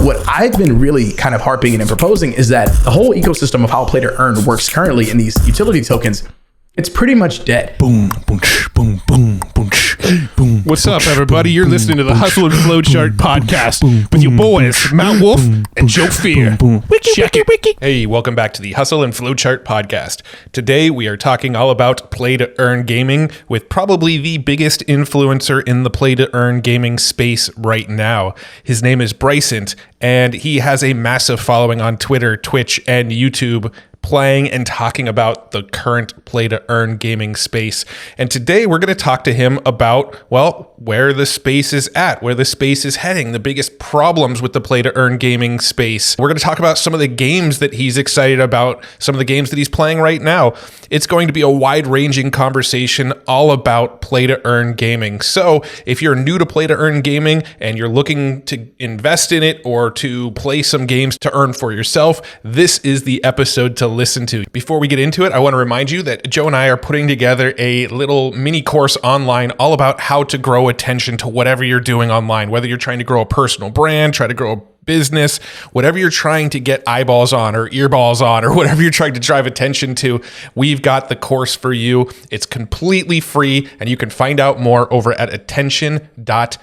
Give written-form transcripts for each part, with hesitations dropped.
what I've been really kind of harping and proposing is that the whole ecosystem of how play to earn works currently in these utility tokens, it's pretty much dead. Boom, boom, boom, boom, boom, boom. What's up, everybody? You're listening to the Hustle and Flowchart podcast with your boys, Mount Wolf and Joe Fier. Check it. Hey, welcome back to the Hustle and Flowchart podcast. Today, we are talking all about play-to-earn gaming with probably the biggest influencer in the play-to-earn gaming space right now. His name is Brycent, and he has a massive following on Twitter, Twitch, and YouTube, playing and talking about the current play-to-earn gaming space. And today we're going to talk to him about, well, where the space is at, where the space is heading, the biggest problems with the play-to-earn gaming space. We're going to talk about some of the games that he's excited about, some of the games that he's playing right now. It's going to be a wide-ranging conversation all about play-to-earn gaming. So if you're new to play-to-earn gaming and you're looking to invest in it or to play some games to earn for yourself, this is the episode to listen to. Before we get into it, I want to remind you that Joe and I are putting together a little mini course online all about how to grow attention to whatever you're doing online, whether you're trying to grow a personal brand, try to grow a business, whatever you're trying to get eyeballs on or earballs on or whatever you're trying to drive attention to, we've got the course for you. It's completely free and you can find out more over at attention.tips.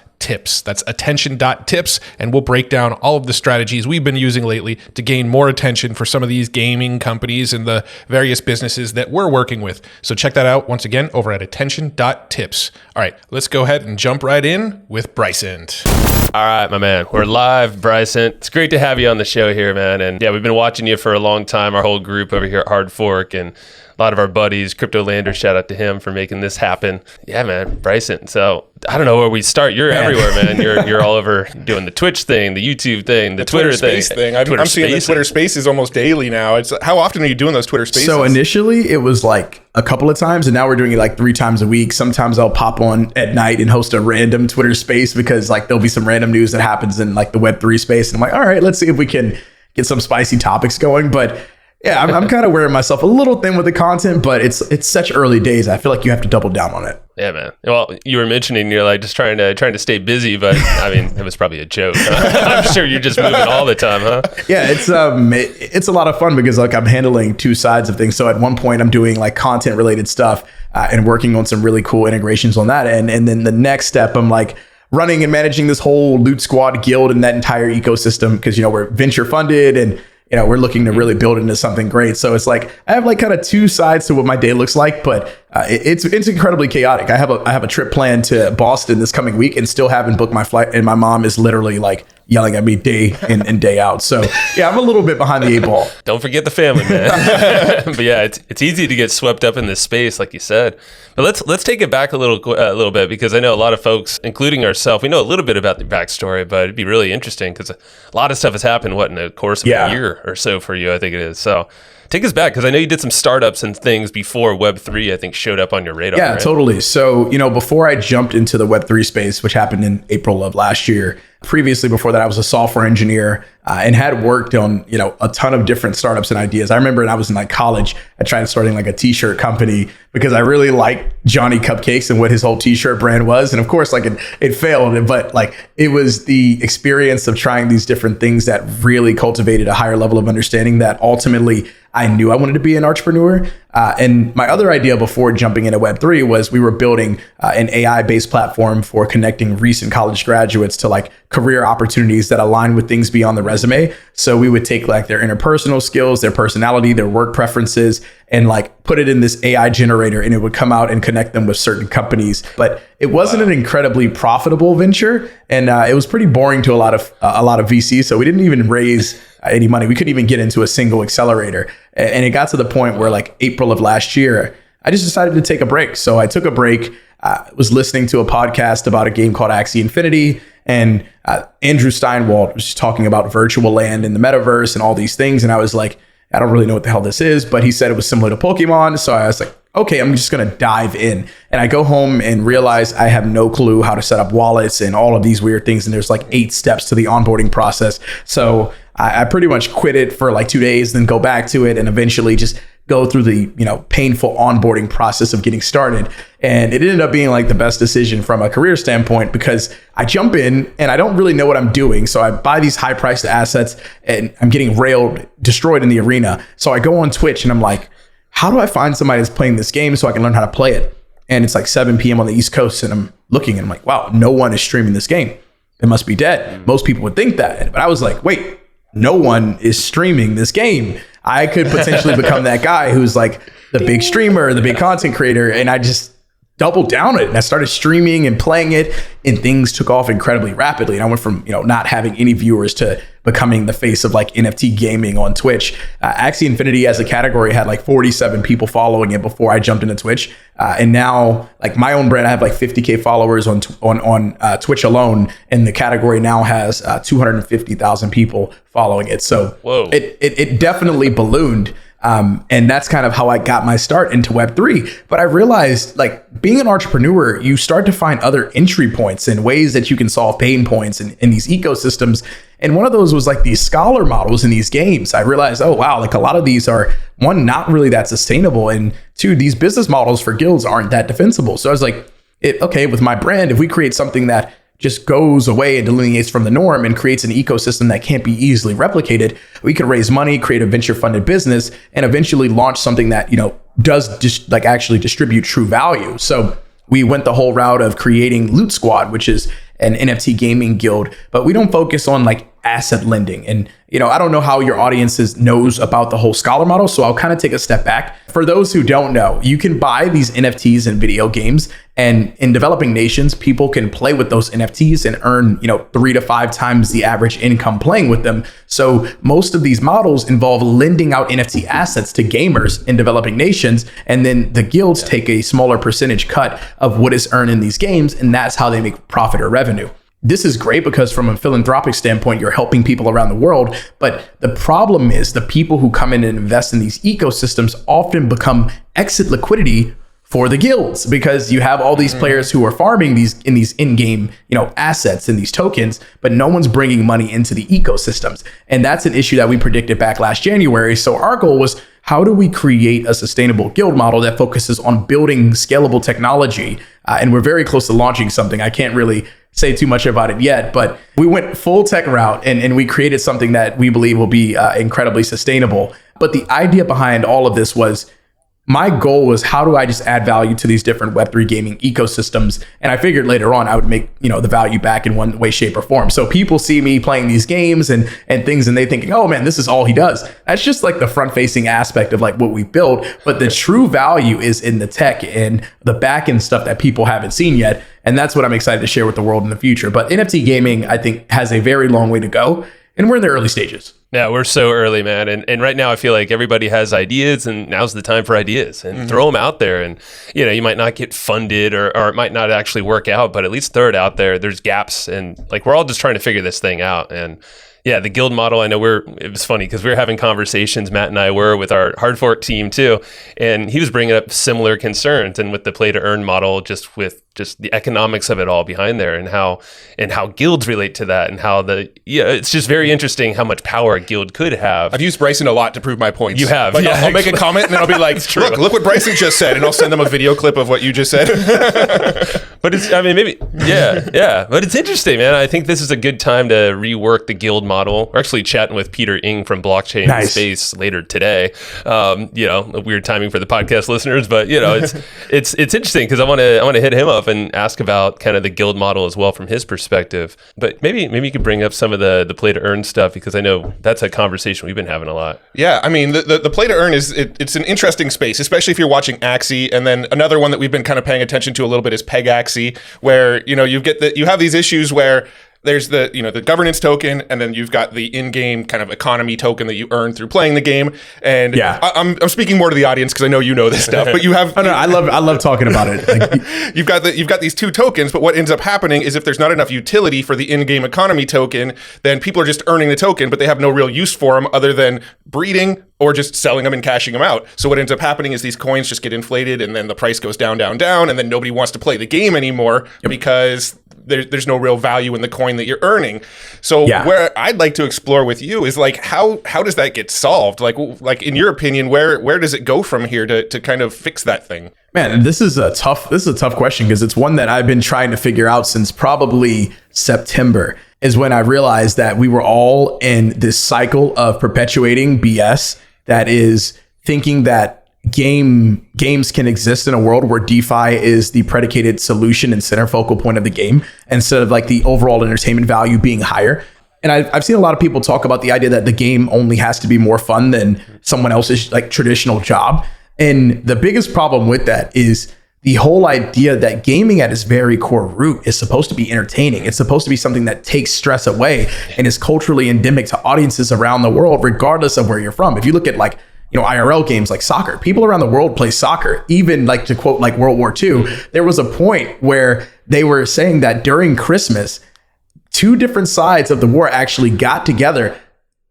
That's attention.tips, and we'll break down all of the strategies we've been using lately to gain more attention for some of these gaming companies and the various businesses that we're working with. So check that out once again over at attention.tips. All right, let's go ahead and jump right in with Brycent. All right, my man. We're live, Brycent. It's great to have you on the show here, man. And yeah, we've been watching you for a long time, our whole group over here at Hard Fork, and a lot of our buddies, Crypto Lander, shout out to him for making this happen. Yeah, man, Brycent. So I don't know where we start. You're everywhere, man. You're all over doing the Twitch thing, the YouTube thing, the Twitter Space thing. I'm seeing the Twitter Spaces almost daily now. It's how often are you doing those Twitter Spaces? So initially it was like a couple of times, and now we're doing it like 3 times a week. Sometimes I'll pop on at night and host a random Twitter Space because like there'll be some random news that happens in like the Web3 space, and I'm like, all right, let's see if we can get some spicy topics going. But yeah, I'm kind of wearing myself a little thin with the content, but it's such early days. I feel like you have to double down on it. Yeah, man. Well, you were mentioning you're like just trying to stay busy, but I mean, it was probably a joke. I'm sure you're just moving all the time, huh? Yeah, it's a lot of fun because like I'm handling 2 sides of things. So at one point I'm doing like content related stuff and working on some really cool integrations on that end. And then the next step, I'm like running and managing this whole Loot Squad guild and that entire ecosystem because, you know, we're venture funded and you know, we're looking to really build into something great. So it's like I have like kind of 2 sides to what my day looks like, but it's incredibly chaotic. I have a trip planned to Boston this coming week and still haven't booked my flight. And my mom is literally like yelling at me day in and day out. So yeah, I'm a little bit behind the 8 ball. Don't forget the family, man. But yeah, it's easy to get swept up in this space, like you said. But let's take it back a little bit because I know a lot of folks, including ourselves, we know a little bit about the backstory, but it'd be really interesting because a lot of stuff has happened, in the course of a year or so for you, I think it is. So take us back because I know you did some startups and things before Web3, I think, showed up on your radar. Yeah, right? Totally. So, you know, before I jumped into the Web3 space, which happened in April of last year, previously before that, I was a software engineer and had worked on, you know, a ton of different startups and ideas. I remember when I was in like college, I tried starting like a t-shirt company because I really liked Johnny Cupcakes and what his whole t-shirt brand was. And of course, like it failed, but like it was the experience of trying these different things that really cultivated a higher level of understanding that ultimately I knew I wanted to be an entrepreneur. And my other idea before jumping into Web3 was we were building an AI-based platform for connecting recent college graduates to like career opportunities that align with things beyond the resume. So we would take like their interpersonal skills, their personality, their work preferences, and like put it in this AI generator, and it would come out and connect them with certain companies. But it wasn't an incredibly profitable venture, and it was pretty boring to a lot of VCs. So we didn't even raise any money. We couldn't even get into a single accelerator. And it got to the point where like April of last year, I just decided to take a break. So I took a break, was listening to a podcast about a game called Axie Infinity. And Andrew Steinwald was talking about virtual land and the metaverse and all these things. And I was like, I don't really know what the hell this is, but he said it was similar to Pokemon. So I was like, okay, I'm just going to dive in. And I go home and realize I have no clue how to set up wallets and all of these weird things. And there's like 8 steps to the onboarding process. So I pretty much quit it for like 2 days, then go back to it and eventually just go through the, painful onboarding process of getting started. And it ended up being like the best decision from a career standpoint, because I jump in and I don't really know what I'm doing. So I buy these high priced assets and I'm getting destroyed in the arena. So I go on Twitch and I'm like, how do I find somebody that's playing this game so I can learn how to play it? And it's like 7 p.m. on the East Coast, and I'm looking and I'm like, wow, no one is streaming this game. It must be dead. Most people would think that. But I was like, wait, no one is streaming this game. I could potentially become that guy who's like the big streamer, the big content creator. And I just doubled down on it. And I started streaming and playing it, and things took off incredibly rapidly. And I went from, not having any viewers to becoming the face of like NFT gaming on Twitch. Axie Infinity as a category had like 47 people following it before I jumped into Twitch. And now like my own brand, I have like 50K followers on Twitch alone. And the category now has 250,000 people following it. So it definitely ballooned. And that's kind of how I got my start into Web3. But I realized, like, being an entrepreneur, you start to find other entry points and ways that you can solve pain points in these ecosystems. And one of those was like these scholar models in these games. I realized, oh, wow, like a lot of these are, one, not really that sustainable. And two, these business models for guilds aren't that defensible. So I was like, okay, with my brand, if we create something that just goes away and delineates from the norm and creates an ecosystem that can't be easily replicated, we could raise money, create a venture funded business, and eventually launch something that, does just like actually distribute true value. So we went the whole route of creating Loot Squad, which is an NFT gaming guild, but we don't focus on like asset lending. And, I don't know how your audiences knows about the whole scholar model. So I'll kind of take a step back. For those who don't know, you can buy these NFTs in video games, and in developing nations, people can play with those NFTs and earn, 3 to 5 times the average income playing with them. So most of these models involve lending out NFT assets to gamers in developing nations. And then the guilds take a smaller percentage cut of what is earned in these games. And that's how they make profit or revenue. This is great because from a philanthropic standpoint, you're helping people around the world. But the problem is the people who come in and invest in these ecosystems often become exit liquidity for the guilds, because you have all these players who are farming these in-game, assets and these tokens, but no one's bringing money into the ecosystems. And that's an issue that we predicted back last January. So our goal was, how do we create a sustainable guild model that focuses on building scalable technology? And we're very close to launching something. I can't really say too much about it yet, but we went full tech route and we created something that we believe will be incredibly sustainable. But the idea behind all of this was, my goal was, how do I just add value to these different Web3 gaming ecosystems? And I figured later on I would make, the value back in one way, shape, or form. So people see me playing these games and things, and they thinking, oh man, this is all he does. That's just like the front facing aspect of like what we built. But the true value is in the tech and the back end stuff that people haven't seen yet. And that's what I'm excited to share with the world in the future. But NFT gaming, I think, has a very long way to go. And we're in the early stages. Yeah, we're so early, man. And right now I feel like everybody has ideas, and now's the time for ideas, and throw them out there. And, you might not get funded or it might not actually work out, but at least throw it out there. There's gaps, and like, we're all just trying to figure this thing out. And yeah, the guild model, I know it was funny because we were having conversations, Matt and I were, with our hard fork team too. And he was bringing up similar concerns, and with the play to earn model, just with the economics of it all behind there, and how guilds relate to that, and how it's just very interesting how much power a guild could have. I've used Brycent a lot to prove my points. You have. Like, I'll make a comment and then I'll be like, look what Brycent just said. And I'll send them a video clip of what you just said. But it's but it's interesting, man. I think this is a good time to rework the guild model. We're actually chatting with Peter Ng from Blockchain Space later today. A weird timing for the podcast listeners, but it's interesting because I want to hit him up and ask about kind of the guild model as well from his perspective. But maybe you could bring up some of the play to earn stuff, because I know that's a conversation we've been having a lot. Yeah, I mean, the play to earn it's an interesting space, especially if you're watching Axie. And then another one that we've been kind of paying attention to a little bit is Peg Axie, where you have these issues where there's the governance token, and then you've got the in-game kind of economy token that you earn through playing the game. And yeah, I'm speaking more to the audience because I know you know this stuff, but you have. I love talking about it. Like, you've got these two tokens, but what ends up happening is if there's not enough utility for the in-game economy token, then people are just earning the token, but they have no real use for them other than breeding or just selling them and cashing them out. So what ends up happening is these coins just get inflated, and then the price goes down, and then nobody wants to play the game anymore because there's no real value in the coin that you're earning. So where I'd like to explore with you is like how does that get solved? Like in your opinion, where does it go from here to kind of fix that thing? Man, this is a tough question because it's one that I've been trying to figure out since probably September is when I realized that we were all in this cycle of perpetuating BS that is thinking that games can exist in a world where DeFi is the predicated solution and center focal point of the game instead of like the overall entertainment value being higher. And I've seen a lot of people talk about the idea that the game only has to be more fun than someone else's like traditional job. And the biggest problem with that is the whole idea that gaming at its very core root is supposed to be entertaining. It's supposed to be something that takes stress away and is culturally endemic to audiences around the world, regardless of where you're from. If you look at like, IRL games like soccer, people around the world play soccer. Even like to quote like World War II, there was a point where they were saying that during Christmas, two different sides of the war actually got together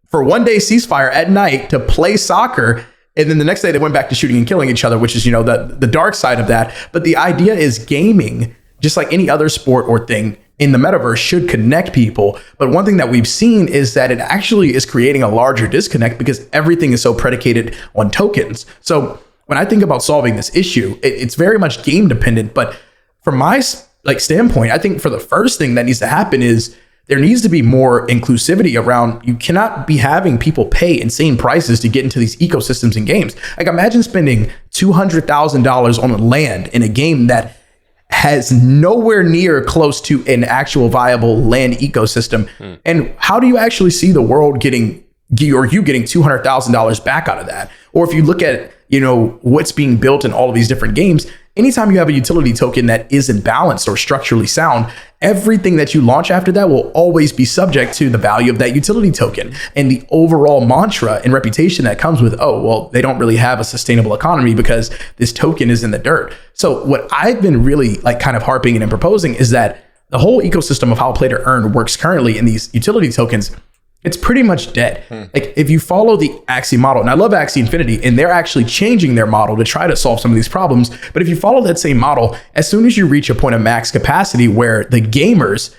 for one day ceasefire at night to play soccer. And then the next day they went back to shooting and killing each other, which is, the dark side of that. But the idea is gaming, just like any other sport or thing in the metaverse, should connect people. But one thing that we've seen is that it actually is creating a larger disconnect because everything is so predicated on tokens. So when I think about solving this issue, it's very much game dependent. But from my standpoint, I think for the first thing that needs to happen is there needs to be more inclusivity around. You cannot be having people pay insane prices to get into these ecosystems and games. Like imagine spending $200,000 on land in a game that has nowhere near close to an actual viable land ecosystem. And how do you actually see the world getting $200,000 back out of that? Or if you look at, what's being built in all of these different games, anytime you have a utility token that isn't balanced or structurally sound, everything that you launch after that will always be subject to the value of that utility token and the overall mantra and reputation that comes with, they don't really have a sustainable economy because this token is in the dirt. So what I've been really kind of harping and proposing is that the whole ecosystem of how play to earn works currently in these utility tokens, it's pretty much dead. Like if you follow the Axie model, and I love Axie Infinity, and they're actually changing their model to try to solve some of these problems. But if you follow that same model, as soon as you reach a point of max capacity where the gamers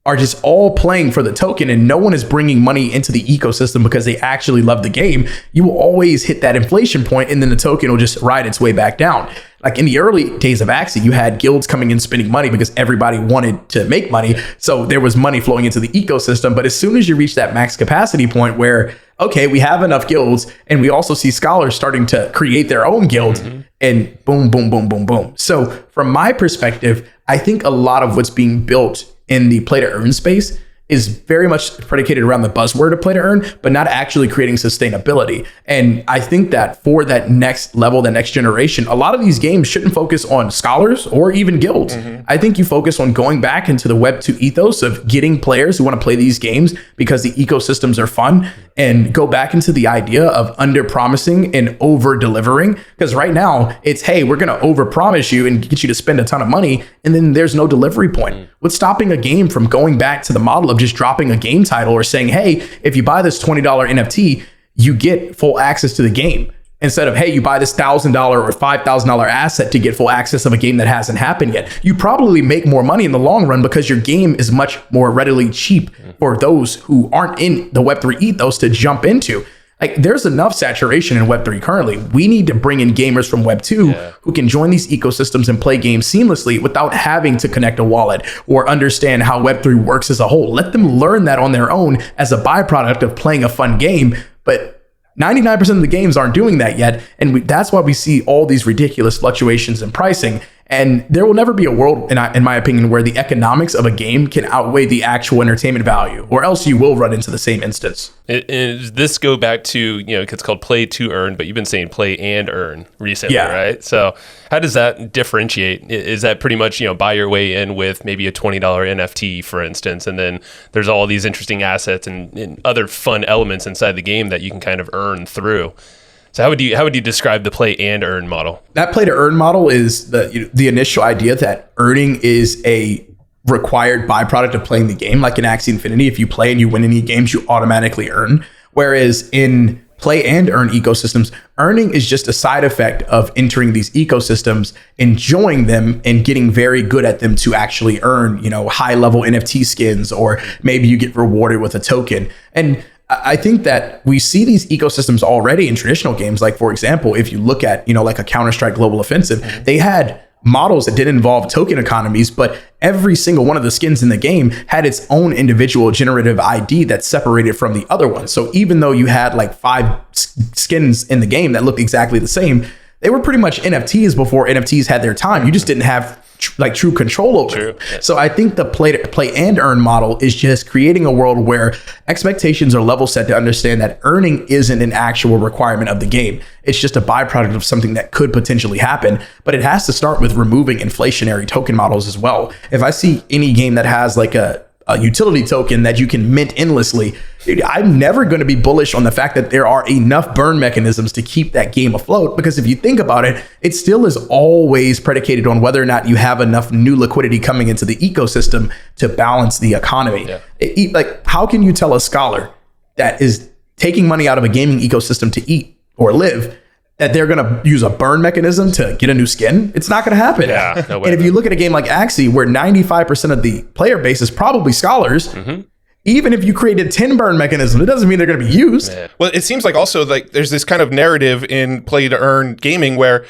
are just all playing for the token and no one is bringing money into the ecosystem because they actually love the game, you will always hit that inflation point and then the token will just ride its way back down. Like in the early days of Axie, you had guilds coming in spending money because everybody wanted to make money. So there was money flowing into the ecosystem. But as soon as you reach that max capacity point where, okay, we have enough guilds and we also see scholars starting to create their own guilds and boom, boom, boom, boom, boom. So from my perspective, I think a lot of what's being built in the play to earn space is very much predicated around the buzzword of play to earn, but not actually creating sustainability. And I think that for that next level, the next generation, a lot of these games shouldn't focus on scholars or even guilds. I think you focus on going back into the Web2 ethos of getting players who want to play these games because the ecosystems are fun, and go back into the idea of under promising and over delivering. Because right now it's, hey, we're going to over promise you and get you to spend a ton of money, and then there's no delivery point. What's stopping a game from going back to the model of just dropping a game title or saying, hey, if you buy this $20 NFT, you get full access to the game, instead of, hey, you buy this $1,000 or $5,000 asset to get full access of a game that hasn't happened yet. You probably make more money in the long run because your game is much more readily cheap for those who aren't in the Web3 ethos to jump into. Like there's enough saturation in Web3 currently. We need to bring in gamers from Web2 who can join these ecosystems and play games seamlessly without having to connect a wallet or understand how Web3 works as a whole. Let them learn that on their own as a byproduct of playing a fun game. But 99% of the games aren't doing that yet. And that's why we see all these ridiculous fluctuations in pricing. And there will never be a world, in my opinion, where the economics of a game can outweigh the actual entertainment value, or else you will run into the same instance. Does this go back to, it's called play to earn, but you've been saying play and earn recently, right? So how does that differentiate? Is that pretty much, buy your way in with maybe a $20 NFT, for instance, and then there's all these interesting assets and other fun elements inside the game that you can kind of earn through? So how would you describe the play and earn model? That play to earn model is the initial idea that earning is a required byproduct of playing the game. Like in Axie Infinity, if you play and you win any games, you automatically earn. Whereas in play and earn ecosystems. Earning is just a side effect of entering these ecosystems, enjoying them, and getting very good at them to actually earn, high level NFT skins, or maybe you get rewarded with a token. And I think that we see these ecosystems already in traditional games. Like, for example, if you look at, like a Counter-Strike Global Offensive, they had models that didn't involve token economies, but every single one of the skins in the game had its own individual generative ID that's separated from the other one. So even though you had like 5 skins in the game that looked exactly the same, they were pretty much NFTs before NFTs had their time. You just didn't have true control over it. So I think the play and earn model is just creating a world where expectations are level set to understand that earning isn't an actual requirement of the game. It's just a byproduct of something that could potentially happen, but it has to start with removing inflationary token models as well. If I see any game that has like a utility token that you can mint endlessly, dude, I'm never going to be bullish on the fact that there are enough burn mechanisms to keep that game afloat. Because if you think about it, it still is always predicated on whether or not you have enough new liquidity coming into the ecosystem to balance the economy. Yeah. Like, how can you tell a scholar that is taking money out of a gaming ecosystem to eat or live that they're going to use a burn mechanism to get a new skin? It's not going to happen. Yeah, no way. And if you look at a game like Axie, where 95% of the player base is probably scholars, even if you created 10 burn mechanisms, it doesn't mean they're going to be used. Yeah. Well, it seems like also like there's this kind of narrative in play to earn gaming where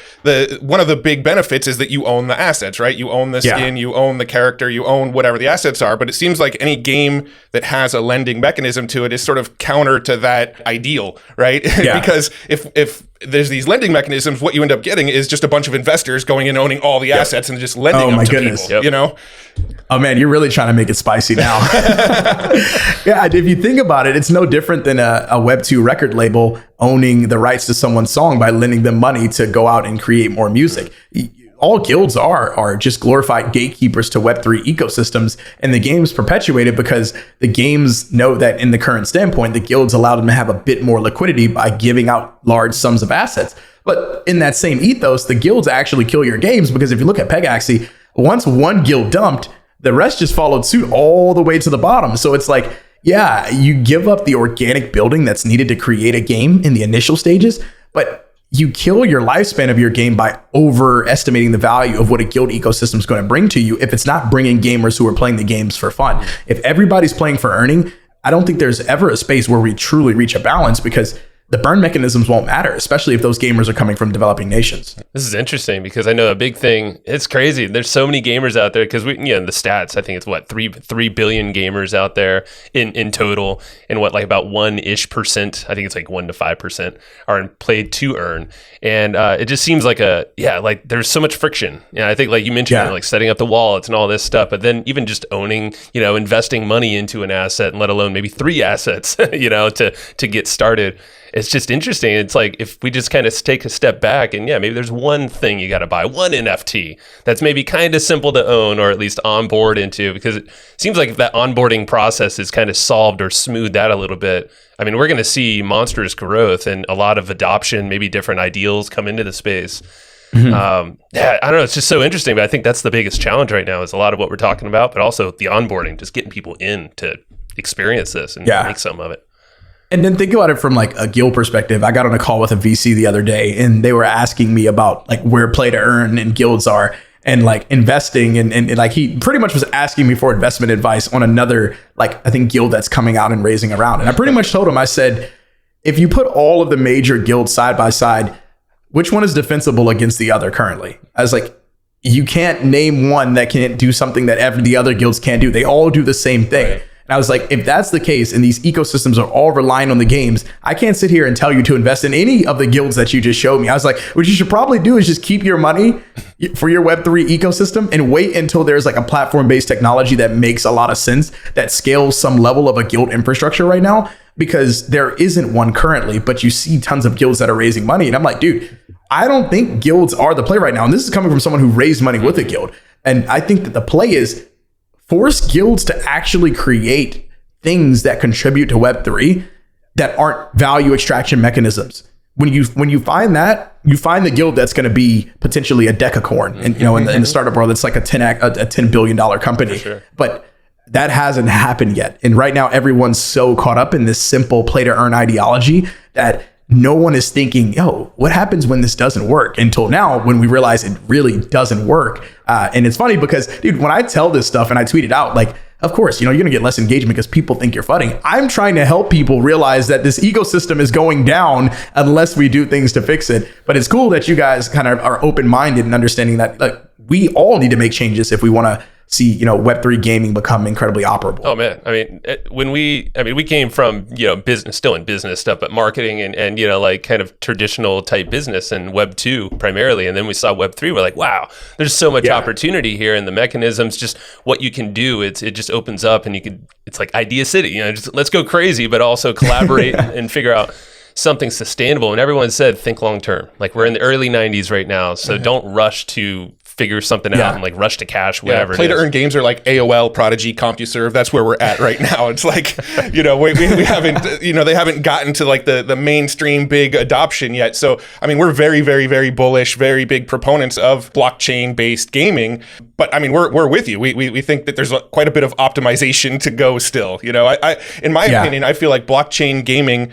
one of the big benefits is that you own the assets, right? You own the skin, you own the character, you own whatever the assets are. But it seems like any game that has a lending mechanism to it is sort of counter to that ideal, right? Yeah. Because if there's these lending mechanisms, what you end up getting is just a bunch of investors going and owning all the assets and just lending them to people, you know? Oh man, you're really trying to make it spicy now. Yeah, if you think about it, it's no different than a Web2 record label owning the rights to someone's song by lending them money to go out and create more music. All guilds are just glorified gatekeepers to Web3 ecosystems, and the game's perpetuated because the games know that in the current standpoint, the guilds allow them to have a bit more liquidity by giving out large sums of assets. But in that same ethos, the guilds actually kill your games, because if you look at Pegaxie, once one guild dumped, the rest just followed suit all the way to the bottom. So it's like, yeah, you give up the organic building that's needed to create a game in the initial stages, but you kill your lifespan of your game by overestimating the value of what a guild ecosystem is going to bring to you if it's not bringing gamers who are playing the games for fun. If everybody's playing for earning, I don't think there's ever a space where we truly reach a balance, because the burn mechanisms won't matter, especially if those gamers are coming from developing nations. This is interesting because I know a big thing. It's crazy. There's so many gamers out there because the stats, I think it's what, 3 billion gamers out there in total, and what, like about 1-ish%, I think it's like 1 to 5% are played to earn. And it just seems like like there's so much friction. Yeah, I think like you mentioned, like setting up the wallets and all this stuff, but then even just owning, investing money into an asset, and let alone maybe 3 assets, to get started. It's just interesting. It's like if we just kind of take a step back and maybe there's one thing you got to buy, one NFT that's maybe kind of simple to own or at least onboard into, because it seems like if that onboarding process is kind of solved or smoothed out a little bit, I mean, we're going to see monstrous growth and a lot of adoption, maybe different ideals come into the space. I don't know. It's just so interesting, but I think that's the biggest challenge right now is a lot of what we're talking about, but also the onboarding, just getting people in to experience this and make some of it. And then think about it from like a guild perspective. I got on a call with a VC the other day, and they were asking me about like where play to earn and guilds are and like investing. And like he pretty much was asking me for investment advice on another, like I think guild that's coming out and raising around. And I pretty much told him, I said, if you put all of the major guilds side by side, which one is defensible against the other currently? I was like, you can't name one that can't do something that the other guilds can't do. They all do the same thing. Right. And I was like, if that's the case and these ecosystems are all relying on the games, I can't sit here and tell you to invest in any of the guilds that you just showed me. I was like, what you should probably do is just keep your money for your Web3 ecosystem and wait until there's like a platform-based technology that makes a lot of sense, that scales some level of a guild infrastructure right now, because there isn't one currently, but you see tons of guilds that are raising money. And I'm like, dude, I don't think guilds are the play right now. And this is coming from someone who raised money with a guild. And I think that the play is force guilds to actually create things that contribute to Web3 that aren't value extraction mechanisms. When you find that, you find the guild that's going to be potentially a decacorn, and in the startup world, it's like a $10 billion company. Sure. But that hasn't happened yet. And right now, everyone's so caught up in this simple play to earn ideology that no one is thinking, yo, what happens when this doesn't work? Until now, when we realize it really doesn't work. And it's funny because, dude, when I tell this stuff and I tweet it out, like, of course, you're going to get less engagement because people think you're fudding. I'm trying to help people realize that this ecosystem is going down unless we do things to fix it. But it's cool that you guys kind of are open-minded and understanding that, like, we all need to make changes if we want to see, Web3 gaming become incredibly operable. Oh man, I mean, we came from, business, still in business stuff, but marketing and like kind of traditional type business and Web 2 primarily. And then we saw Web 3. We're like, wow, there's so much opportunity here, and the mechanisms, just what you can do. It just opens up, and it's like Idea City, just let's go crazy, but also collaborate and figure out something sustainable. And everyone said, think long term. Like, we're in the early 90s right now, so don't rush to figure something out and like rush to cash, whatever. Play to earn games are like AOL, Prodigy, CompuServe. That's where we're at right now. It's like, we haven't, they haven't gotten to like the mainstream big adoption yet. So, I mean, we're very, very, very bullish, very big proponents of blockchain based gaming. But I mean, we're with you. We think that there's quite a bit of optimization to go still. In my opinion, I feel like blockchain gaming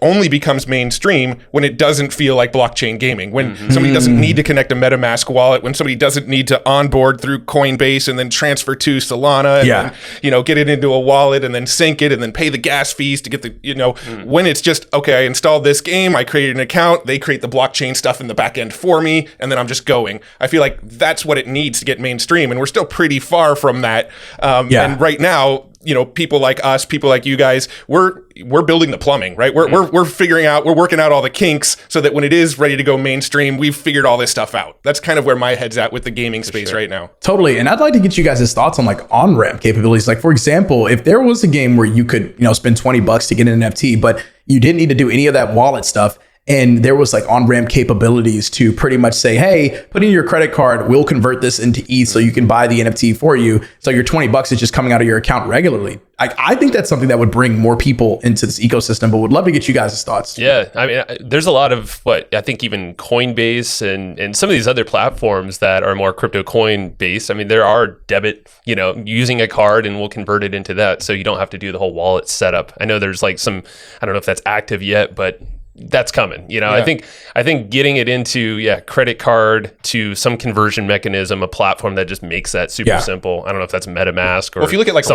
only becomes mainstream when it doesn't feel like blockchain gaming, when somebody doesn't need to connect a MetaMask wallet, when somebody doesn't need to onboard through Coinbase and then transfer to Solana and then, get it into a wallet and then sync it and then pay the gas fees to get the, when it's just, okay, I installed this game, I created an account, they create the blockchain stuff in the back end for me, and then I'm just going. I feel like that's what it needs to get mainstream, and we're still pretty far from that. And right now, people like us, people like you guys, we're building the plumbing, right? We're figuring out, we're working out all the kinks so that when it is ready to go mainstream, we've figured all this stuff out. That's kind of where my head's at with the gaming space right now. Totally. And I'd like to get you guys' thoughts on like on-ramp capabilities. Like, for example, if there was a game where you could, spend $20 to get an NFT, but you didn't need to do any of that wallet stuff, and there was like on-ramp capabilities to pretty much say, hey, put in your credit card, we'll convert this into ETH so you can buy the NFT for you. So your $20 is just coming out of your account regularly. I think that's something that would bring more people into this ecosystem, but would love to get you guys' thoughts. Yeah, I mean, there's a lot of I think even Coinbase and some of these other platforms that are more crypto coin based. I mean, there are debit, using a card, and we'll convert it into that. So you don't have to do the whole wallet setup. I know there's like I don't know if that's active yet, but that's coming. I think getting it into credit card to some conversion mechanism, a platform that just makes that super simple. I don't know if that's MetaMask or if you look at like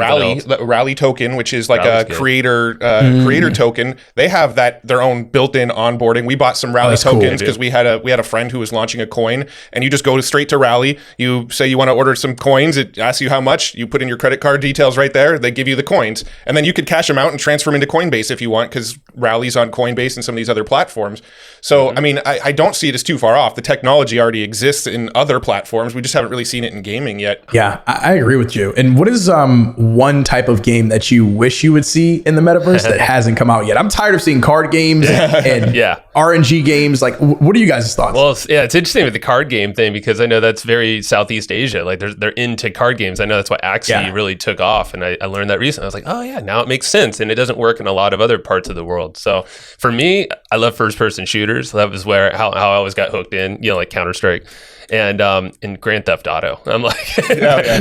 Rally token, which is like Rally's a creator token, they have their own built-in onboarding. We bought some Rally tokens because we had a friend who was launching a coin, and you just go straight to Rally. You say you want to order some coins. It asks you how much. You put in your credit card details right there. They give you the coins, and then you could cash them out and transfer them into Coinbase if you want, because Rally's on Coinbase and some of these other platforms. So, I mean, I don't see it as too far off. The technology already exists in other platforms. We just haven't really seen it in gaming yet. Yeah, I agree with you. And what is one type of game that you wish you would see in the metaverse that hasn't come out yet? I'm tired of seeing card games and RNG games. Like, what are you guys' thoughts? Well, it's interesting with the card game thing, because I know that's very Southeast Asia. Like, they're into card games. I know that's why Axie really took off. And I learned that recently. I was like, oh yeah, now it makes sense. And it doesn't work in a lot of other parts of the world. So for me, I love first-person shooters. That was how I always got hooked in, like Counter-Strike and Grand Theft Auto. I'm like,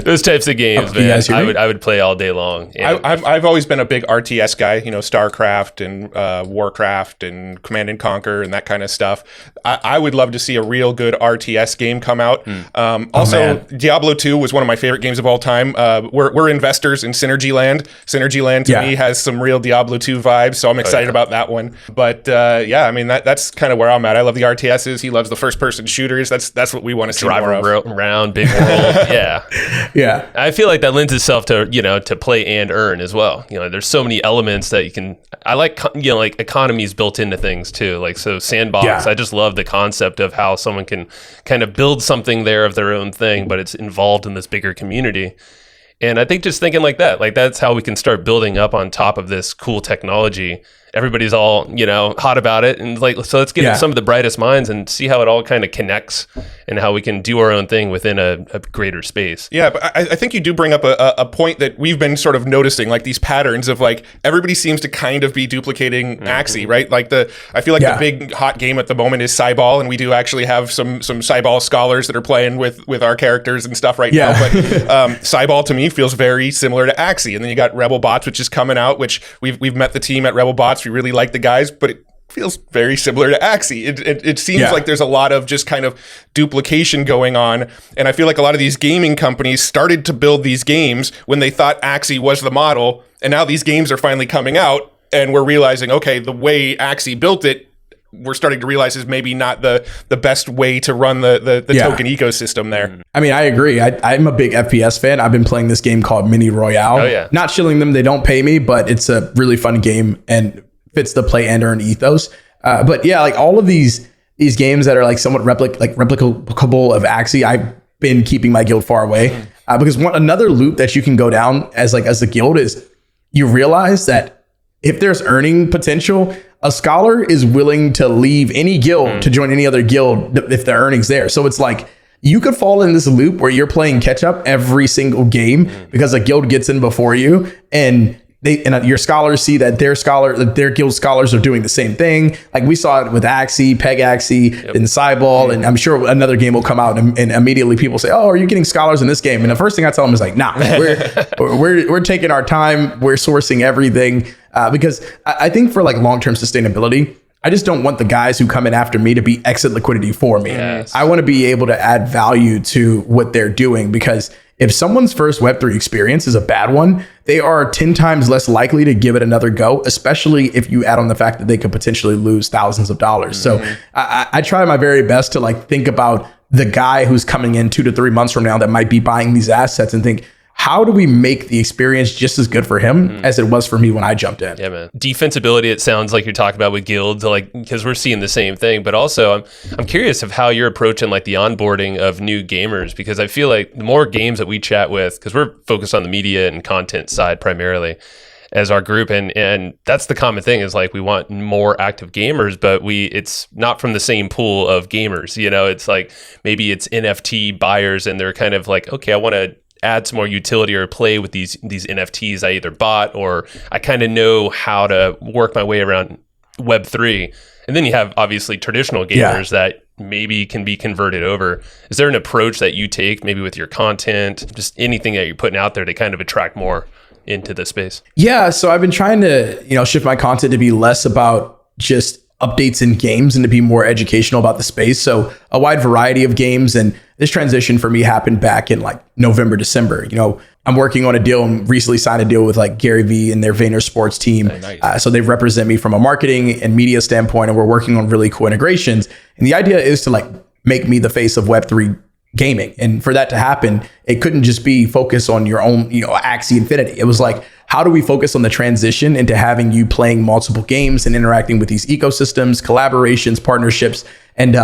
those types of games, man. I would play all day long. I've always been a big RTS guy, StarCraft and Warcraft and Command and Conquer and that kind of stuff. I would love to see a real good RTS game come out. Also, Diablo 2 was one of my favorite games of all time. We're investors in Synergy Land. Synergy Land to me has some real Diablo 2 vibes, so I'm excited about that one. But I mean, that's kind of where I'm at. I love the RTSs. He loves the first-person shooters. That's what we want to see more of. Around, big world. Yeah. I feel like that lends itself to, to play and earn as well. There's so many elements that you can, I like, like economies built into things too. Like, so Sandbox, I just love the concept of how someone can kind of build something there of their own thing, but it's involved in this bigger community. And I think just thinking like that, like that's how we can start building up on top of this cool technology. Everybody's all, hot about it. And like, so let's get some of the brightest minds and see how it all kind of connects and how we can do our own thing within a greater space. Yeah, but I think you do bring up a point that we've been sort of noticing, like these patterns of like, everybody seems to kind of be duplicating Axie, right? Like I feel like the big hot game at the moment is Cyball, and we do actually have some Cyball scholars that are playing with our characters and stuff right now. But Cyball to me feels very similar to Axie. And then you got Rebel Bots, which is coming out, which we've met the team at Rebel Bots. We really like the guys, but feels very similar to Axie. It seems Yeah. like there's a lot of just kind of duplication going on. And I feel like a lot of these gaming companies started to build these games when they thought Axie was the model. And now these games are finally coming out and we're realizing, okay, the way Axie built it, we're starting to realize is maybe not the best way to run the token ecosystem there. I mean, I agree. I'm a big FPS fan. I've been playing this game called Mini Royale. Oh, yeah. Not shilling them. They don't pay me, but it's a really fun game and fits the play and earn ethos. But yeah, like all of these games that are like somewhat replicable of Axie, I've been keeping my guild far away because another loop that you can go down as a guild is you realize that if there's earning potential, a scholar is willing to leave any guild to join any other guild if the earning's there. So it's like you could fall in this loop where you're playing catch up every single game because a guild gets in before you, and your scholars see that their guild scholars are doing the same thing. Like we saw it with Axie, Peg Axie, and Cyball, and I'm sure another game will come out and immediately people say, "Oh, are you getting scholars in this game?" And the first thing I tell them is like, "Nah, we're taking our time, we're sourcing everything." Because I think for like long-term sustainability, I just don't want the guys who come in after me to be exit liquidity for me. Yes. I want to be able to add value to what they're doing, because if someone's first Web3 experience is a bad one, they are 10 times less likely to give it another go, especially if you add on the fact that they could potentially lose thousands of dollars. So I try my very best to like think about the guy who's coming in 2 to 3 months from now that might be buying these assets and think, how do we make the experience just as good for him as it was for me when I jumped in? Yeah, man. Defensibility, it sounds like you're talking about with guilds, like, because we're seeing the same thing. But also, I'm curious of how you're approaching like the onboarding of new gamers, because I feel like the more games that we chat with, because we're focused on the media and content side primarily as our group, and that's the common thing is like we want more active gamers, but it's not from the same pool of gamers. You know, it's like maybe it's NFT buyers, and they're kind of like, okay, I want to add some more utility or play with these NFTs I either bought, or I kind of know how to work my way around Web3. And then you have obviously traditional gamers that maybe can be converted over. Is there an approach that you take maybe with your content, just anything that you're putting out there to kind of attract more into the space? Yeah, so I've been trying to, shift my content to be less about just updates in games and to be more educational about the space. So a wide variety of games. And this transition for me happened back in like November, December. I'm working on a deal and recently signed a deal with like Gary Vee and their Vayner Sports team. Nice. So they represent me from a marketing and media standpoint, and we're working on really cool integrations. And the idea is to like make me the face of Web3 gaming. And for that to happen, it couldn't just be focused on your own, Axie Infinity. It was like, how do we focus on the transition into having you playing multiple games and interacting with these ecosystems, collaborations, partnerships? And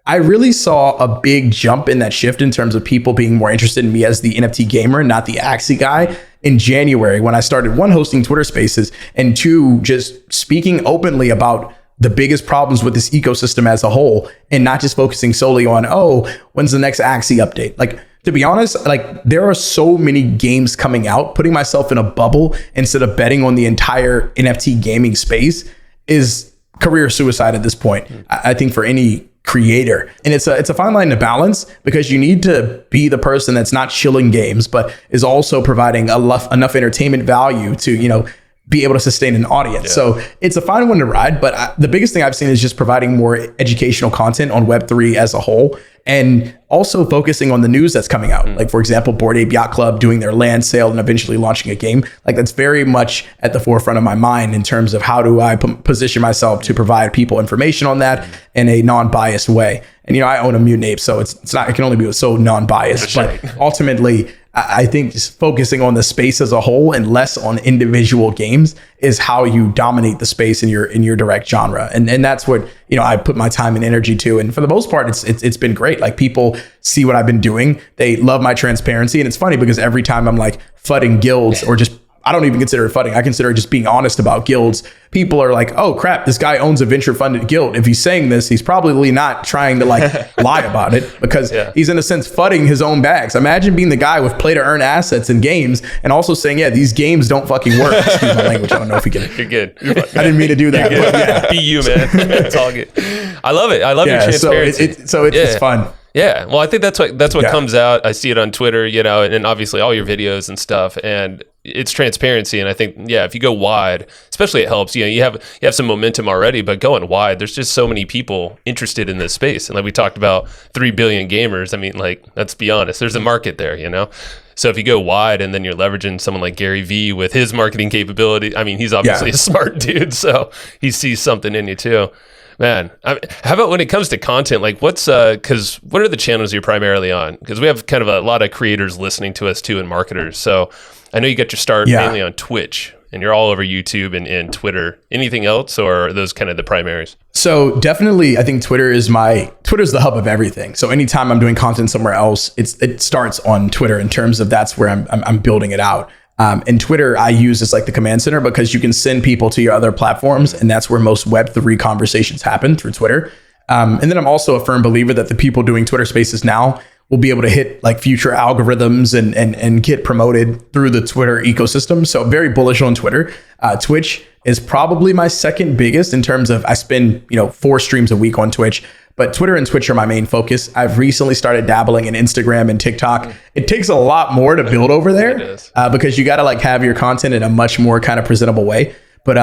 I really saw a big jump in that shift in terms of people being more interested in me as the NFT gamer, not the Axie guy, in January, when I started, one, hosting Twitter Spaces, and two, just speaking openly about the biggest problems with this ecosystem as a whole, and not just focusing solely on, when's the next Axie update? Like, to be honest, like there are so many games coming out, putting myself in a bubble instead of betting on the entire NFT gaming space is career suicide at this point. I think for any creator, and it's a fine line to balance, because you need to be the person that's not shilling games, but is also providing enough entertainment value to, be able to sustain an audience. Yeah. So it's a fine one to ride, but the biggest thing I've seen is just providing more educational content on Web3 as a whole, and also focusing on the news that's coming out. Like, for example, Bored Ape Yacht Club doing their land sale and eventually launching a game. Like, that's very much at the forefront of my mind in terms of how do I position myself to provide people information on that in a non-biased way. And, I own a Mutant Ape, so it's not, it can only be so non-biased, but ultimately, I think just focusing on the space as a whole and less on individual games is how you dominate the space in your direct genre. And that's what, I put my time and energy to. And for the most part, it's been great. Like, people see what I've been doing. They love my transparency. And it's funny because every time I'm like fudding guilds, or just, I don't even consider it fudding, I consider it just being honest about guilds, people are like, oh crap, this guy owns a venture funded guild. If he's saying this, he's probably not trying to like lie about it, because he's in a sense fudding his own bags. Imagine being the guy with play to earn assets in games and also saying, these games don't fucking work. Excuse my language. I don't know if we can. You're good. I didn't mean to do that. But Be you, man. It's all good. I love it. I love your transparency. So it's fun. Yeah, well, I think that's what comes out. I see it on Twitter, and obviously all your videos and stuff, and it's transparency. And I think, if you go wide, especially it helps. You have some momentum already, but going wide, there's just so many people interested in this space. And like we talked about, 3 billion gamers. I mean, like, let's be honest, there's a market there, So if you go wide and then you're leveraging someone like Gary Vee with his marketing capability, I mean, he's obviously a smart dude, so he sees something in you too. Man, how about when it comes to content? Like, what are the channels you're primarily on? Because we have kind of a lot of creators listening to us too, and marketers. So I know you got your start mainly on Twitch, and you're all over YouTube and Twitter. Anything else, or are those kind of the primaries? So definitely, I think Twitter's the hub of everything. So anytime I'm doing content somewhere else, it starts on Twitter in terms of that's where I'm building it out. And Twitter I use as like the command center because you can send people to your other platforms, and that's where most Web3 conversations happen, through Twitter. And then I'm also a firm believer that the people doing Twitter Spaces now will be able to hit like future algorithms and get promoted through the Twitter ecosystem. So very bullish on Twitter. Twitch is probably my second biggest in terms of I spend 4 streams a week on Twitch. But Twitter and Twitch are my main focus. I've recently started dabbling in Instagram and TikTok. It takes a lot more to build over there because you got to like have your content in a much more kind of presentable way. But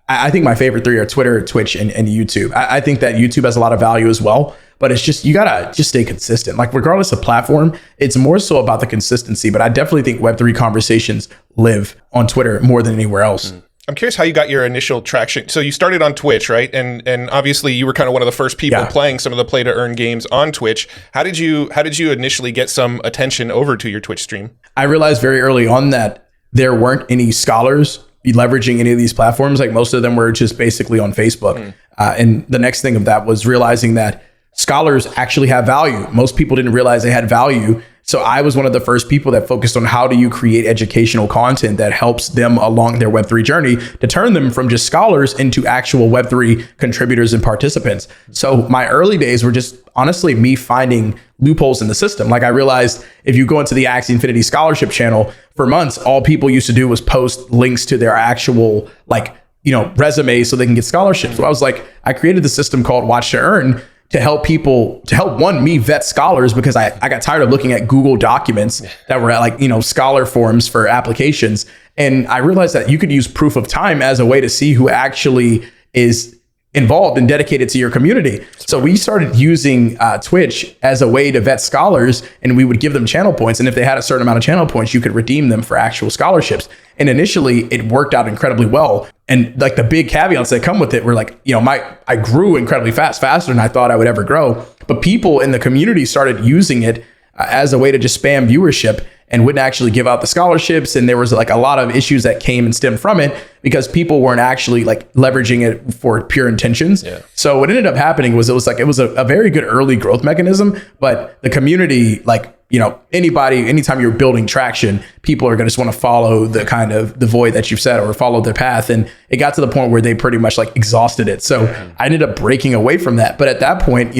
I think my favorite 3 are Twitter, Twitch, and YouTube. I think that YouTube has a lot of value as well. But it's just, you got to just stay consistent. Like regardless of platform, it's more so about the consistency. But I definitely think Web3 conversations live on Twitter more than anywhere else. I'm curious how you got your initial traction. So you started on Twitch, right? And obviously you were kind of one of the first people playing some of the play to earn games on Twitch. How did you initially get some attention over to your Twitch stream? I realized very early on that there weren't any scholars leveraging any of these platforms. Like most of them were just basically on Facebook. And the next thing of that was realizing that scholars actually have value. Most people didn't realize they had value. So I was one of the first people that focused on how do you create educational content that helps them along their Web3 journey to turn them from just scholars into actual Web3 contributors and participants. So my early days were just honestly me finding loopholes in the system. Like I realized if you go into the Axie Infinity Scholarship channel, for months, all people used to do was post links to their actual resume so they can get scholarships. So I was like, I created the system called Watch to Earn to help me vet scholars, because I got tired of looking at Google documents that were at scholar forms for applications. And I realized that you could use proof of time as a way to see who actually is involved and dedicated to your community. So we started using Twitch as a way to vet scholars, and we would give them channel points. And if they had a certain amount of channel points, you could redeem them for actual scholarships. And initially it worked out incredibly well. And like the big caveats that come with it were like, I grew incredibly faster than I thought I would ever grow. But people in the community started using it as a way to just spam viewership and wouldn't actually give out the scholarships. And there was like a lot of issues that came and stemmed from it because people weren't actually like leveraging it for pure intentions. Yeah. So what ended up happening was it was a very good early growth mechanism, but the community, anytime you're building traction, people are going to just want to follow the kind of the void that you've set or follow their path. And it got to the point where they pretty much like exhausted it. So I ended up breaking away from that. But at that point,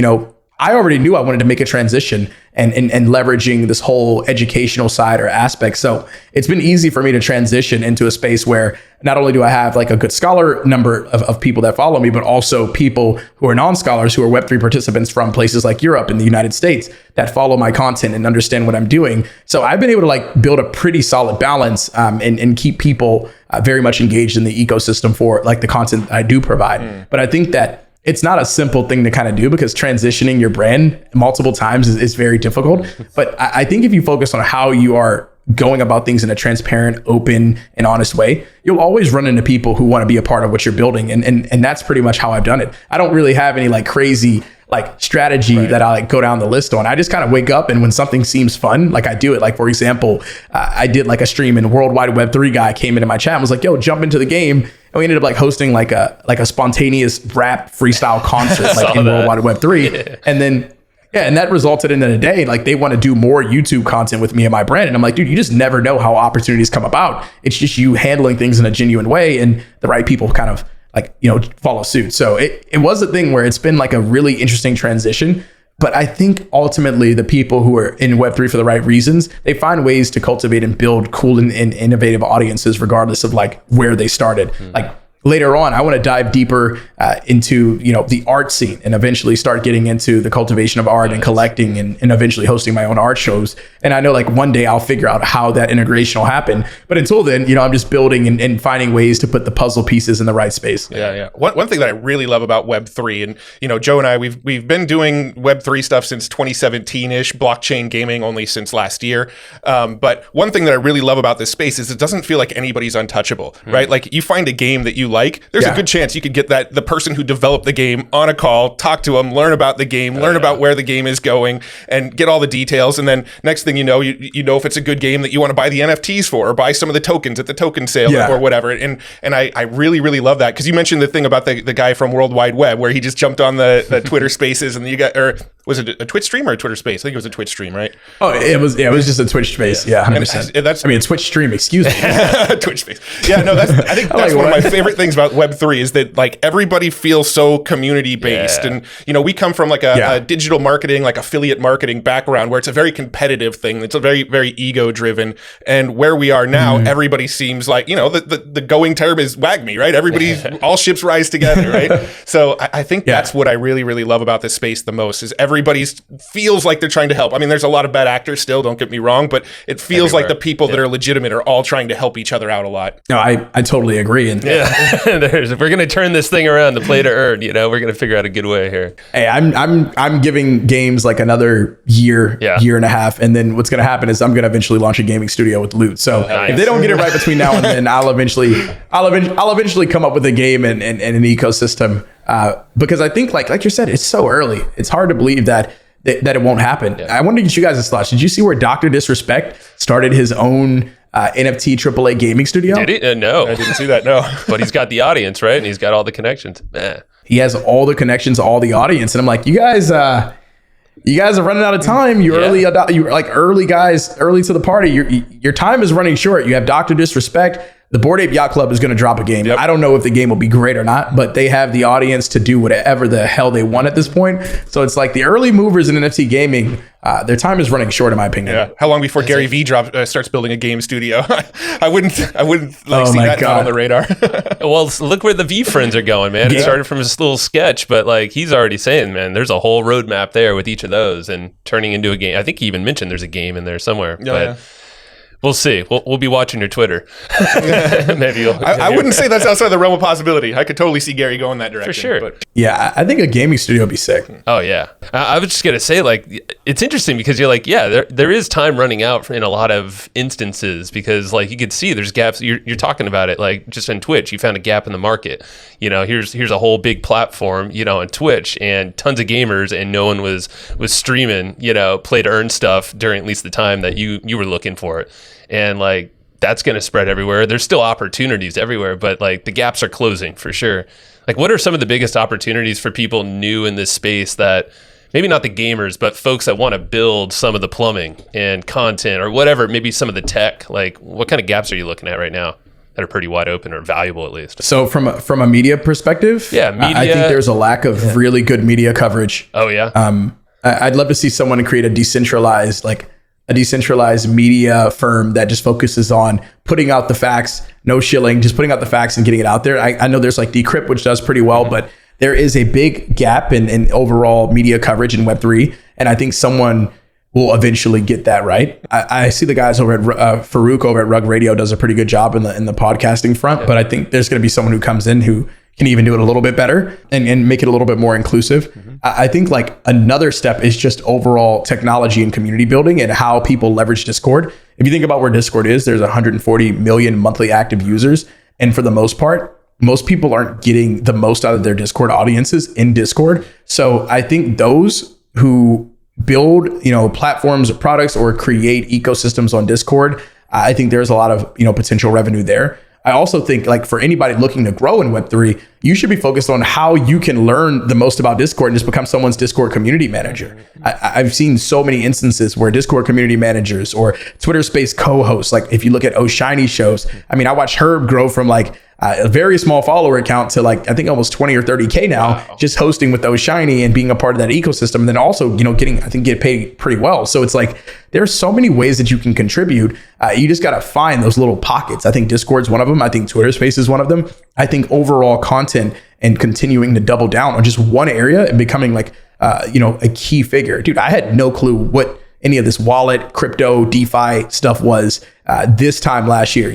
I already knew I wanted to make a transition and leveraging this whole educational side or aspect. So it's been easy for me to transition into a space where not only do I have like a good scholar number of people that follow me, but also people who are non-scholars who are Web3 participants from places like Europe and the United States that follow my content and understand what I'm doing. So I've been able to like build a pretty solid balance and keep people very much engaged in the ecosystem for like the content I do provide. But I think that it's not a simple thing to kind of do because transitioning your brand multiple times is very difficult. But I think if you focus on how you are going about things in a transparent, open, and honest way, you'll always run into people who want to be a part of what you're building. And that's pretty much how I've done it. I don't really have any like crazy like strategy that I like go down the list on. I just kind of wake up and when something seems fun, like I do it. Like for example, I did like a stream and Worldwide Web3 guy came into my chat and was like, yo, jump into the game. And we ended up like hosting like a spontaneous rap freestyle concert like in Worldwide Web3. Yeah. And then and that resulted in a day, like they want to do more YouTube content with me and my brand. And I'm like, dude, you just never know how opportunities come about. It's just you handling things in a genuine way and the right people kind of like, follow suit. So it was a thing where it's been like a really interesting transition. But I think ultimately the people who are in Web3 for the right reasons, they find ways to cultivate and build cool and innovative audiences regardless of like where they started. Like later on, I want to dive deeper into, the art scene and eventually start getting into the cultivation of art and collecting and eventually hosting my own art shows. And I know like one day I'll figure out how that integration will happen. But until then, I'm just building and finding ways to put the puzzle pieces in the right space. Yeah. One thing that I really love about Web3, and Joe and I, we've been doing Web3 stuff since 2017-ish, blockchain gaming only since last year. But one thing that I really love about this space is it doesn't feel like anybody's untouchable, right? Like you find a game that you like, there's a good chance you could get the person who developed the game on a call, talk to them, learn about the game, learn about where the game is going, and get all the details. And then next thing you know if it's a good game that you want to buy the NFTs for, or buy some of the tokens at the token sale or whatever. And I really, really love that, because you mentioned the thing about the guy from World Wide Web where he just jumped on the Twitter Spaces, and you got, or was it a Twitch stream or a Twitter Space? I think it was a Twitch stream, right? Oh, it was just a Twitch Space. Yeah, 100%. A Twitch stream, excuse me. Twitch Space. Yeah, no, I think that's one of my favorite things about Web3 is that like everybody feels so community based. And, we come from like a digital marketing, like affiliate marketing background where it's a very competitive thing. It's a very, very ego driven. And where we are now, everybody seems like, the going term is WAGMI, right? Everybody's, all ships rise together, right? So I think that's what I really, really love about this space the most is everybody feels like they're trying to help. I mean, there's a lot of bad actors still, don't get me wrong, but it feels like the people that are legitimate are all trying to help each other out a lot. No, I totally agree. And if we're going to turn this thing around, the play to earn, we're going to figure out a good way here. Hey, I'm giving games like another year and a half, and then what's going to happen is I'm going to eventually launch a gaming studio with Loot. So if they don't get it right between now and then, I'll eventually come up with a game and an ecosystem. Because I think like you said, it's so early. It's hard to believe that it won't happen. I want to get you guys' thoughts. Did you see where Dr. Disrespect started his own NFT AAA gaming studio? Did he? No. I didn't see that, no. But he's got the audience, right? And he's got all the connections. He has all the connections, all the audience. And I'm like, you guys are running out of time. You're you're like early guys, early to the party. Your time is running short. You have Dr. Disrespect. The Bored Ape Yacht Club is going to drop a game. Yep. I don't know if the game will be great or not, but they have the audience to do whatever the hell they want at this point. So it's like the early movers in NFT gaming, their time is running short, in my opinion. Yeah. How long before Gary Vee starts building a game studio? I wouldn't see that not on the radar. Well, look where the V friends are going, man. It started from this little sketch, but like he's already saying, man, there's a whole roadmap there with each of those and turning into a game. I think he even mentioned there's a game in there somewhere. We'll see. We'll be watching your Twitter. Maybe I wouldn't say that's outside the realm of possibility. I could totally see Gary going that direction. For sure. But. Yeah, I think a gaming studio would be sick. Oh, yeah. I was just going to say, like, it's interesting because you're like, there is time running out in a lot of instances because, like, you could see there's gaps. You're talking about it, like, just on Twitch. You found a gap in the market. Here's a whole big platform, on Twitch and tons of gamers and no one was streaming, play to earn stuff during at least the time that you were looking for it. And like that's going to spread everywhere. There's still opportunities everywhere, but like the gaps are closing for sure. Like what are some of the biggest opportunities for people new in this space that maybe not the gamers, but folks that want to build some of the plumbing and content or whatever, maybe some of the tech? Like what kind of gaps are you looking at right now that are pretty wide open or valuable at least? So from a media persptive, media, I think there's a lack of really good media coverage. Oh yeah. I'd love to see someone create a decentralized media firm that just focuses on putting out the facts, no shilling, just putting out the facts and getting it out there. I know there's like Decrypt, which does pretty well, but there is a big gap in overall media coverage in Web3. And I think someone will eventually get that right. I see the guys over at Farouk over at Rug Radio does a pretty good job in the podcasting front, but I think there's going to be someone who comes in who can even do it a little bit better and make it a little bit more inclusive. I think like another step is just overall technology and community building and how people leverage Discord. If you think about where Discord is, there's 140 million monthly active users. And for the most part, most people aren't getting the most out of their Discord audiences in Discord. So I think those who build, platforms or products or create ecosystems on Discord, I think there's a lot of, potential revenue there. I also think like for anybody looking to grow in Web3, you should be focused on how you can learn the most about Discord and just become someone's Discord community manager. I've seen so many instances where Discord community managers or Twitter Space co-hosts, like if you look at O'Shiny shows, I mean, I watched Herb grow from like a very small follower account to like, I think almost 20 or 30K now, just hosting with those Shiny and being a part of that ecosystem. And then also, get paid pretty well. So it's like, there's so many ways that you can contribute. You just got to find those little pockets. I think Discord's one of them. I think Twitter Space is one of them. I think overall content and continuing to double down on just one area and becoming like, a key figure. Dude, I had no clue what any of this wallet, crypto, DeFi stuff was this time last year.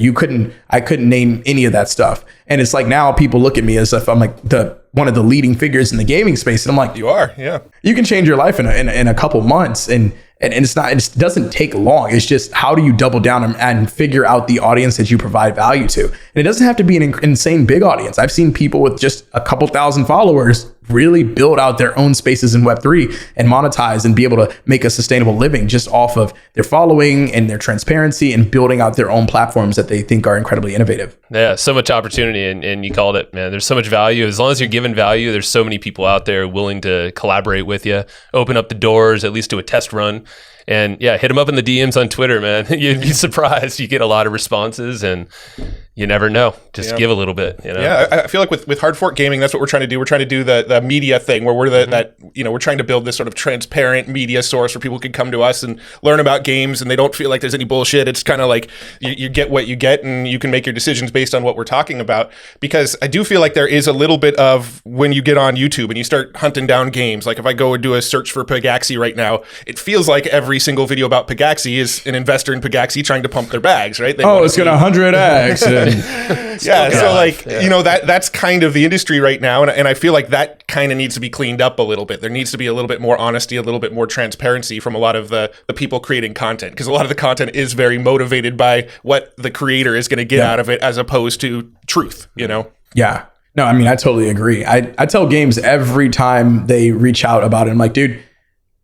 I couldn't name any of that stuff. And it's like now people look at me as if I'm like one of the leading figures in the gaming space. And I'm like, you are, yeah. You can change your life in a couple months. And it doesn't take long. It's just how do you double down and figure out the audience that you provide value to? And it doesn't have to be an insane big audience. I've seen people with just a couple thousand followers really build out their own spaces in Web3 and monetize and be able to make a sustainable living just off of their following and their transparency and building out their own platforms that they think are incredibly innovative. Yeah, so much opportunity, and you called it, man. There's so much value. As long as you're giving value, there's so many people out there willing to collaborate with you, open up the doors, at least do a test run. And yeah, hit them up in the DMs on Twitter, man. You'd be surprised. You get a lot of responses, and you never know. Just give a little bit. Yeah, I feel like with Hard Fork Gaming, that's what we're trying to do. We're trying to do the media thing where we're we're trying to build this sort of transparent media source where people can come to us and learn about games, and they don't feel like there's any bullshit. It's kind of like you get what you get, and you can make your decisions based on what we're talking about. Because I do feel like there is a little bit of when you get on YouTube and you start hunting down games. Like if I go and do a search for Pegaxi right now, it feels like every single video about Pegaxi is an investor in Pegaxi trying to pump their bags, right? It's going to 100x. That's kind of the industry right now. And I feel like that kind of needs to be cleaned up a little bit. There needs to be a little bit more honesty, a little bit more transparency from a lot of the people creating content. Because a lot of the content is very motivated by what the creator is going to get out of it as opposed to truth, Yeah. No, I mean, I totally agree. I tell games every time they reach out about it. I'm like, dude,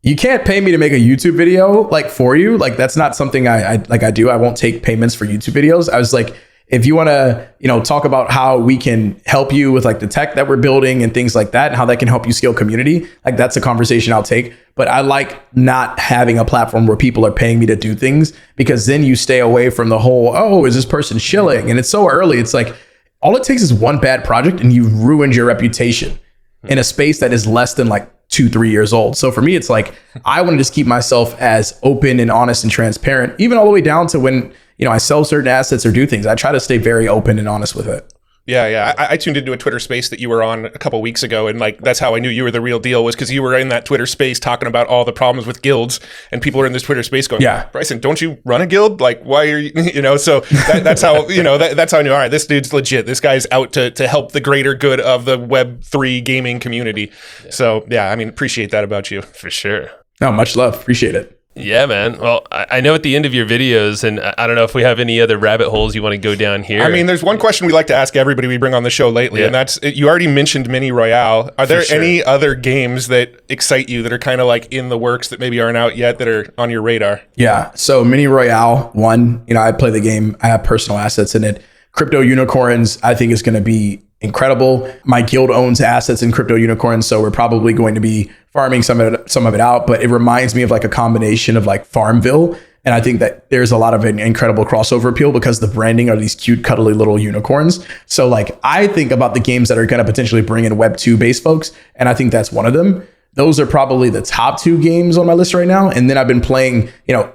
you can't pay me to make a YouTube video like for you. Like that's not something I do. I won't take payments for YouTube videos. I was like, if you want to, talk about how we can help you with like the tech that we're building and things like that, and how that can help you scale community, like that's a conversation I'll take. But I like not having a platform where people are paying me to do things, because then you stay away from the whole, is this person shilling? And it's so early. It's like, all it takes is one bad project and you've ruined your reputation in a space that is less than like 2-3 years old. So for me, it's like, I want to just keep myself as open and honest and transparent, even all the way down to when, I sell certain assets or do things. I try to stay very open and honest with it. Yeah. I tuned into a Twitter space that you were on a couple weeks ago, and like that's how I knew you were the real deal, was because you were in that Twitter space talking about all the problems with guilds, and people are in this Twitter space going, Brycent, don't you run a guild? Like, why are you, so that's how, that's how I knew, all right, this dude's legit. This guy's out to help the greater good of the Web3 gaming community. Yeah. So yeah, I mean, appreciate that about you. For sure. No, much love. Appreciate it. Yeah, man. Well, I know at the end of your videos, and I don't know if we have any other rabbit holes you want to go down here. I mean, there's one question we like to ask everybody we bring on the show lately, and that's, you already mentioned Mini Royale. Are there any other games that excite you that are kind of like in the works that maybe aren't out yet that are on your radar? Yeah. So Mini Royale, one, I play the game. I have personal assets in it. Crypto Unicorns, I think is going to be incredible. My guild owns assets in Crypto Unicorns, so we're probably going to be farming some of it out, but it reminds me of like a combination of like Farmville. And I think that there's a lot of an incredible crossover appeal because the branding are these cute, cuddly little unicorns. So like, I think about the games that are going to potentially bring in Web 2 based folks. And I think that's one of them. Those are probably the top 2 games on my list right now. And then I've been playing,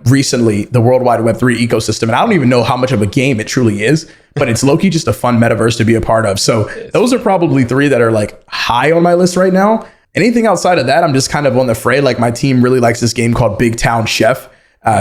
recently the worldwide Web3 ecosystem. And I don't even know how much of a game it truly is, but it's low-key just a fun metaverse to be a part of. So those are probably 3 that are like high on my list right now. Anything outside of that, I'm just kind of on the fray. Like my team really likes this game called Big Town Chef.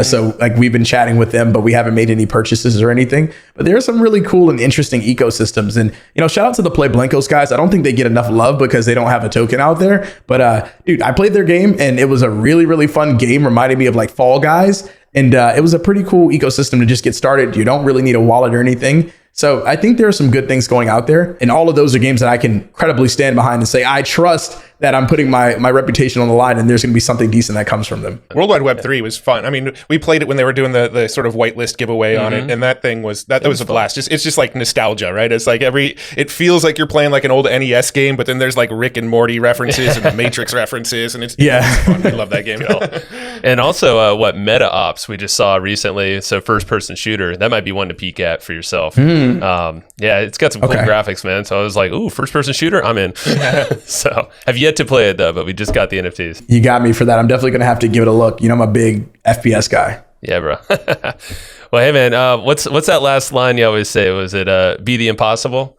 So like we've been chatting with them, but we haven't made any purchases or anything. But there are some really cool and interesting ecosystems. And, shout out to the Play Blancos guys. I don't think they get enough love because they don't have a token out there. But dude, I played their game and it was a really, really fun game. Reminded me of like Fall Guys. And it was a pretty cool ecosystem to just get started. You don't really need a wallet or anything. So I think there are some good things going out there. And all of those are games that I can credibly stand behind and say, I trust that I'm putting my reputation on the line, and there's going to be something decent that comes from them. World Wide Web 3 was fun. I mean, we played it when they were doing the sort of whitelist giveaway on it, and that thing was that was a blast. It's just like nostalgia, right? It's like it feels like you're playing like an old NES game, but then there's like Rick and Morty references and the Matrix references, and it's fun. I love that game. And also, Meta Ops we just saw recently. So first person shooter, that might be one to peek at for yourself. It's got some cool graphics, man. So I was like, ooh, first person shooter, I'm in. So I've yet to play it though, but we just got the NFTs. You got me for that. I'm definitely going to have to give it a look. I'm a big FPS guy. Yeah, bro. Well, hey man, what's that last line you always say? Was it be the impossible?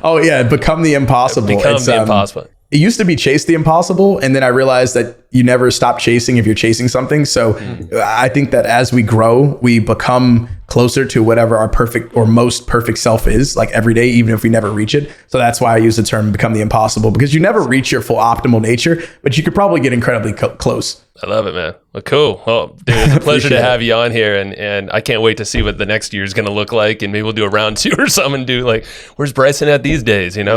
Oh yeah, become the impossible. Become the impossible. It used to be chase the impossible, and then I realized that you never stop chasing if you're chasing something. So I think that as we grow, we become closer to whatever our perfect or most perfect self is, like every day, even if we never reach it. So that's why I use the term become the impossible, because you never reach your full optimal nature, but you could probably get incredibly close. I love it, man. Well, cool. Well, dude, it's a pleasure to have you on here, and I can't wait to see what the next year is going to look like, and maybe we'll do a round 2 or something, and do like, where's Brycent at these days, and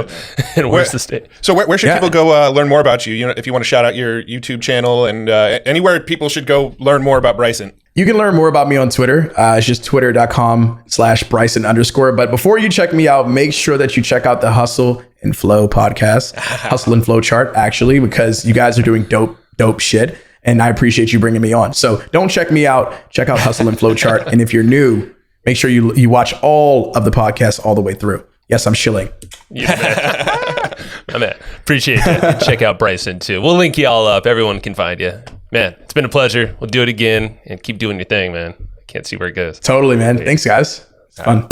where's the state? So where should people go learn more about you? If you want to shout out your YouTube channel and anywhere people should go learn more about Brycent. You can learn more about me on Twitter. It's just twitter.com/Brycent_. But before you check me out, make sure that you check out the Hustle and Flow podcast, Hustle and Flow chart, actually, because you guys are doing dope shit. And I appreciate you bringing me on. So don't check me out. Check out Hustle and Flow chart. And if you're new, make sure you watch all of the podcasts all the way through. Yes, I'm shilling. Yeah, man. Appreciate it. Check out Brycent too. We'll link you all up. Everyone can find you. Man, it's been a pleasure. We'll do it again and keep doing your thing, man. I can't see where it goes. Totally, man. Thanks, guys. It's fun.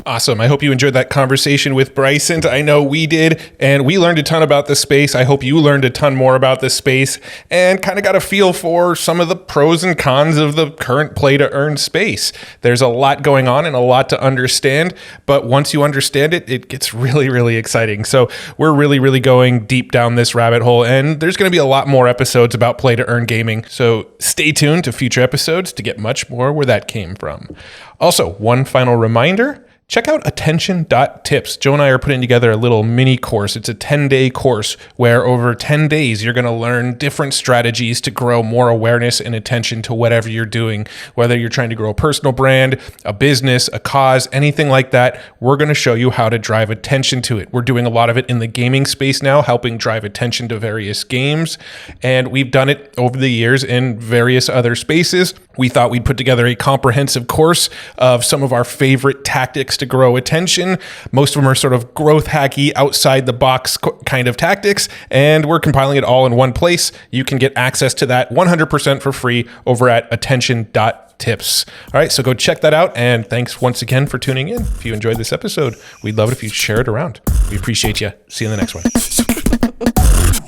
Awesome. I hope you enjoyed that conversation with Brycent. I know we did, and we learned a ton about the space. I hope you learned a ton more about the space and kind of got a feel for some of the pros and cons of the current play to earn space. There's a lot going on and a lot to understand, but once you understand it, it gets really, really exciting. So we're really, really going deep down this rabbit hole, and there's going to be a lot more episodes about play to earn gaming. So stay tuned to future episodes to get much more where that came from. Also, one final reminder, check out attention.tips. Joe and I are putting together a little mini course. It's a 10-day course where over 10 days, you're going to learn different strategies to grow more awareness and attention to whatever you're doing. Whether you're trying to grow a personal brand, a business, a cause, anything like that, we're going to show you how to drive attention to it. We're doing a lot of it in the gaming space now, helping drive attention to various games. And we've done it over the years in various other spaces. We thought we'd put together a comprehensive course of some of our favorite tactics to grow attention. Most of them are sort of growth hacky, outside the box kind of tactics, and we're compiling it all in one place. You can get access to that 100% for free over at attention.tips. All right, so go check that out, and thanks once again for tuning in. If you enjoyed this episode, we'd love it if you share it around. We appreciate you. See you in the next one.